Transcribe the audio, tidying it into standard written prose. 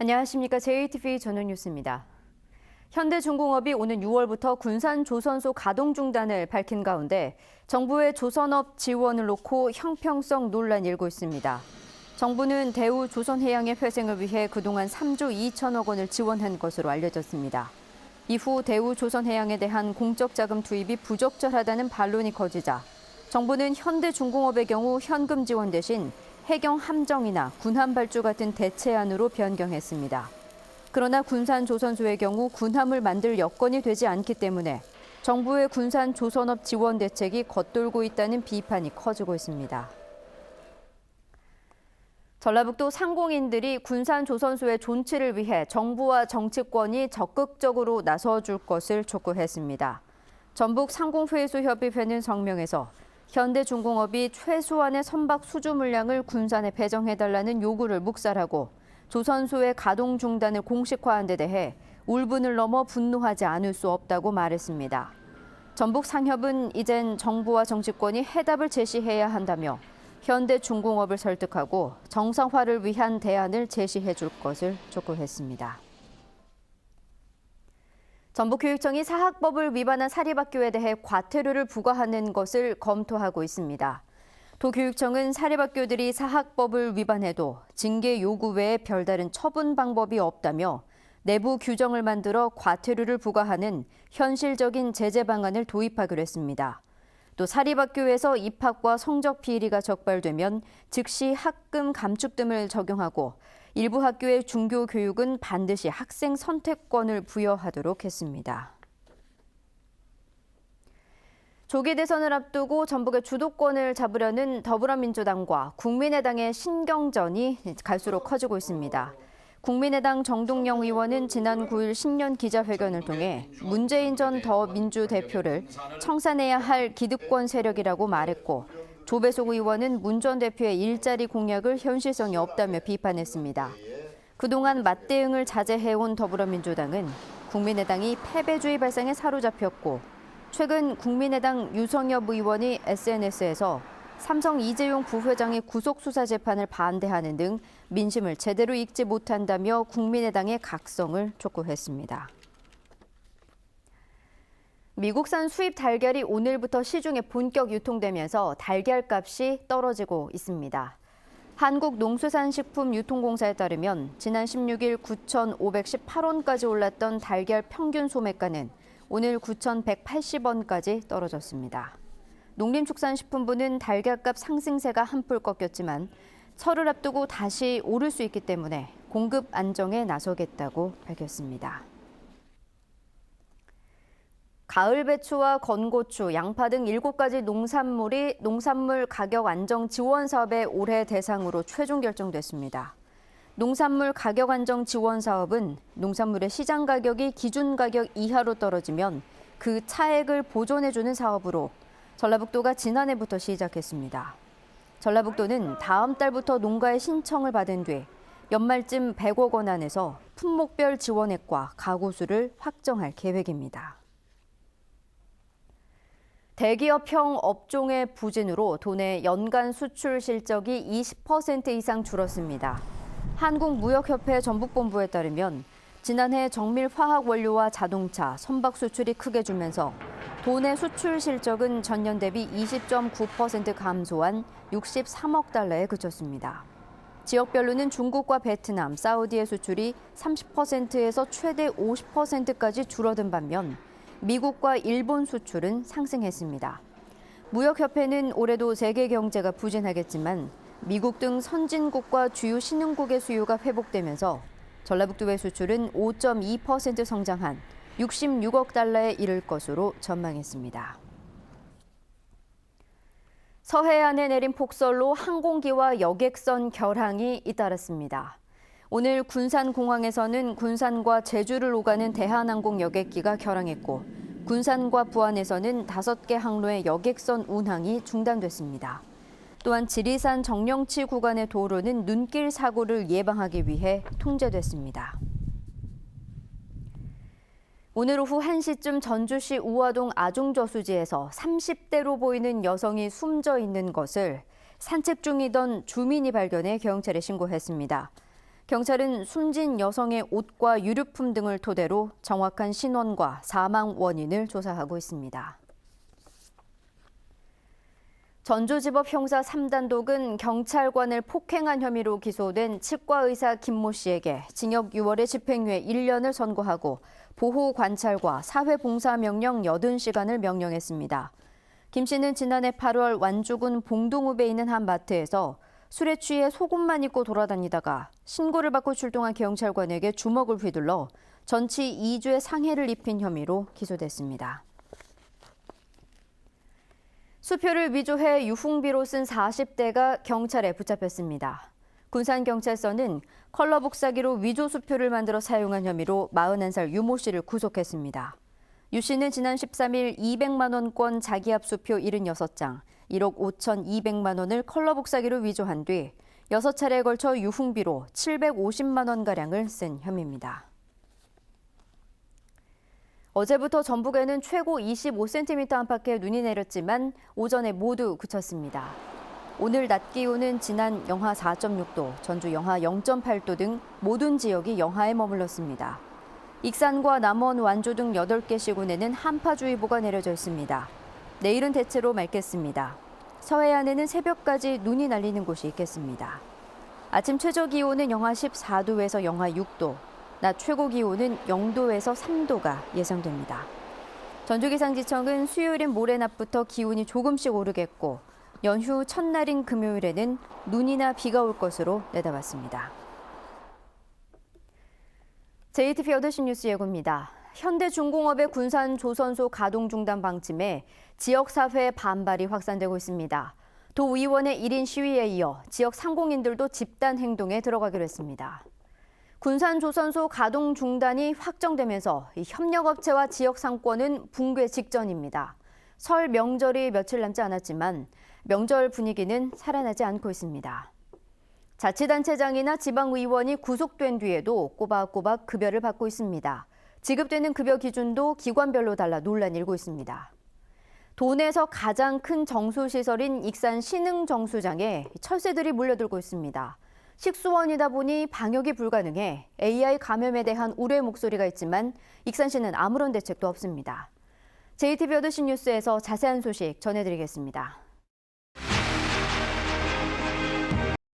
안녕하십니까. JTV 전원뉴스입니다. 현대중공업이 오는 6월부터 군산 조선소 가동 중단을 밝힌 가운데 정부의 조선업 지원을 놓고 형평성 논란이 일고 있습니다. 정부는 대우 조선해양의 회생을 위해 그동안 3조 2천억 원을 지원한 것으로 알려졌습니다. 이후 대우 조선해양에 대한 공적 자금 투입이 부적절하다는 반론이 커지자 정부는 현대중공업의 경우 현금 지원 대신 해경 함정이나 군함 발주 같은 대체안으로 변경했습니다. 그러나 군산 조선소의 경우 군함을 만들 여건이 되지 않기 때문에 정부의 군산 조선업 지원 대책이 겉돌고 있다는 비판이 커지고 있습니다. 전라북도 상공인들이 군산 조선소의 존치를 위해 정부와 정치권이 적극적으로 나서줄 것을 촉구했습니다. 전북 상공회수협의회는 성명에서 현대중공업이 최소한의 선박 수주 물량을 군산에 배정해달라는 요구를 묵살하고 조선소의 가동 중단을 공식화한 데 대해 울분을 넘어 분노하지 않을 수 없다고 말했습니다. 전북 상협은 이젠 정부와 정치권이 해답을 제시해야 한다며 현대중공업을 설득하고 정상화를 위한 대안을 제시해 줄 것을 촉구했습니다. 전북교육청이 사학법을 위반한 사립학교에 대해 과태료를 부과하는 것을 검토하고 있습니다. 도교육청은 사립학교들이 사학법을 위반해도 징계 요구 외에 별다른 처분 방법이 없다며 내부 규정을 만들어 과태료를 부과하는 현실적인 제재 방안을 도입하기로 했습니다. 또 사립학교에서 입학과 성적 비리가 적발되면 즉시 학금 감축 등을 적용하고 일부 학교의 중교 교육은 반드시 학생 선택권을 부여하도록 했습니다. 조기 대선을 앞두고 전북의 주도권을 잡으려는 더불어민주당과 국민의당의 신경전이 갈수록 커지고 있습니다. 국민의당 정동영 의원은 지난 9일 신년 기자회견을 통해 문재인 전 더민주 대표를 청산해야 할 기득권 세력이라고 말했고 조배석 의원은 문 전 대표의 일자리 공약을 현실성이 없다며 비판했습니다. 그동안 맞대응을 자제해온 더불어민주당은 국민의당이 패배주의 발상에 사로잡혔고 최근 국민의당 유성엽 의원이 SNS에서 삼성 이재용 부회장의 구속수사 재판을 반대하는 등 민심을 제대로 읽지 못한다며 국민의당의 각성을 촉구했습니다. 미국산 수입 달걀이 오늘부터 시중에 본격 유통되면서 달걀 값이 떨어지고 있습니다. 한국농수산식품유통공사에 따르면 지난 16일 9,518원까지 올랐던 달걀 평균 소매가는 오늘 9,180원까지 떨어졌습니다. 농림축산식품부는 달걀값 상승세가 한풀 꺾였지만 설을 앞두고 다시 오를 수 있기 때문에 공급 안정에 나서겠다고 밝혔습니다. 가을 배추와 건고추, 양파 등 7가지 농산물이 농산물 가격 안정 지원 사업의 올해 대상으로 최종 결정됐습니다. 농산물 가격 안정 지원 사업은 농산물의 시장 가격이 기준 가격 이하로 떨어지면 그 차액을 보존해주는 사업으로 전라북도가 지난해부터 시작했습니다. 전라북도는 다음 달부터 농가의 신청을 받은 뒤 연말쯤 100억 원 안에서 품목별 지원액과 가구수를 확정할 계획입니다. 대기업형 업종의 부진으로 도내 연간 수출 실적이 20% 이상 줄었습니다. 한국무역협회 전북본부에 따르면 지난해 정밀화학 원료와 자동차, 선박 수출이 크게 줄면서 도내 수출 실적은 전년 대비 20.9% 감소한 63억 달러에 그쳤습니다. 지역별로는 중국과 베트남, 사우디의 수출이 30%에서 최대 50%까지 줄어든 반면 미국과 일본 수출은 상승했습니다. 무역협회는 올해도 세계 경제가 부진하겠지만 미국 등 선진국과 주요 신흥국의 수요가 회복되면서 전라북도의 수출은 5.2% 성장한 66억 달러에 이를 것으로 전망했습니다. 서해안에 내린 폭설로 항공기와 여객선 결항이 잇따랐습니다. 오늘 군산공항에서는 군산과 제주를 오가는 대한항공 여객기가 결항했고 군산과 부안에서는 5개 항로의 여객선 운항이 중단됐습니다. 또한 지리산 정령치 구간의 도로는 눈길 사고를 예방하기 위해 통제됐습니다. 오늘 오후 1시쯤 전주시 우화동 아중저수지에서 30대로 보이는 여성이 숨져 있는 것을 산책 중이던 주민이 발견해 경찰에 신고했습니다. 경찰은 숨진 여성의 옷과 유류품 등을 토대로 정확한 신원과 사망 원인을 조사하고 있습니다. 전주지법 형사 3단독은 경찰관을 폭행한 혐의로 기소된 치과의사 김모 씨에게 징역 6월에 집행유예 1년을 선고하고 보호 관찰과 사회봉사 명령 80시간을 명령했습니다. 김 씨는 지난해 8월 완주군 봉동읍에 있는 한 마트에서 술에 취해 속옷만 입고 돌아다니다가 신고를 받고 출동한 경찰관에게 주먹을 휘둘러 전치 2주의 상해를 입힌 혐의로 기소됐습니다. 수표를 위조해 유흥비로 쓴 40대가 경찰에 붙잡혔습니다. 군산경찰서는 컬러 복사기로 위조 수표를 만들어 사용한 혐의로 41살 유모 씨를 구속했습니다. 유 씨는 지난 13일 200만 원권 자기압 수표 76장, 1억 5,200만 원을 컬러 복사기로 위조한 뒤 6차례에 걸쳐 유흥비로 750만 원가량을 쓴 혐의입니다. 어제부터 전북에는 최고 25cm 안팎의 눈이 내렸지만 오전에 모두 그쳤습니다. 오늘 낮 기온은 지난 영하 4.6도, 전주 영하 0.8도 등 모든 지역이 영하에 머물렀습니다. 익산과 남원, 완주 등 8개 시군에는 한파주의보가 내려져 있습니다. 내일은 대체로 맑겠습니다. 서해안에는 새벽까지 눈이 날리는 곳이 있겠습니다. 아침 최저 기온은 영하 14도에서 영하 6도, 낮 최고 기온은 0도에서 3도가 예상됩니다. 전주기상지청은 수요일인 모레 낮부터 기온이 조금씩 오르겠고 연휴 첫날인 금요일에는 눈이나 비가 올 것으로 내다봤습니다. JTBC 8시 뉴스 예고입니다. 현대중공업의 군산조선소 가동 중단 방침에 지역사회의 반발이 확산되고 있습니다. 도의원의 1인 시위에 이어 지역 상공인들도 집단 행동에 들어가기로 했습니다. 군산조선소 가동 중단이 확정되면서 협력업체와 지역 상권은 붕괴 직전입니다. 설 명절이 며칠 남지 않았지만 명절 분위기는 살아나지 않고 있습니다. 자치단체장이나 지방의원이 구속된 뒤에도 꼬박꼬박 급여를 받고 있습니다. 지급되는 급여 기준도 기관별로 달라 논란이 일고 있습니다. 도내에서 가장 큰 정수시설인 익산 신흥정수장에 철새들이 몰려들고 있습니다. 식수원이다 보니 방역이 불가능해 AI 감염에 대한 우려의 목소리가 있지만 익산시는 아무런 대책도 없습니다. JTBC 8시 뉴스에서 자세한 소식 전해드리겠습니다.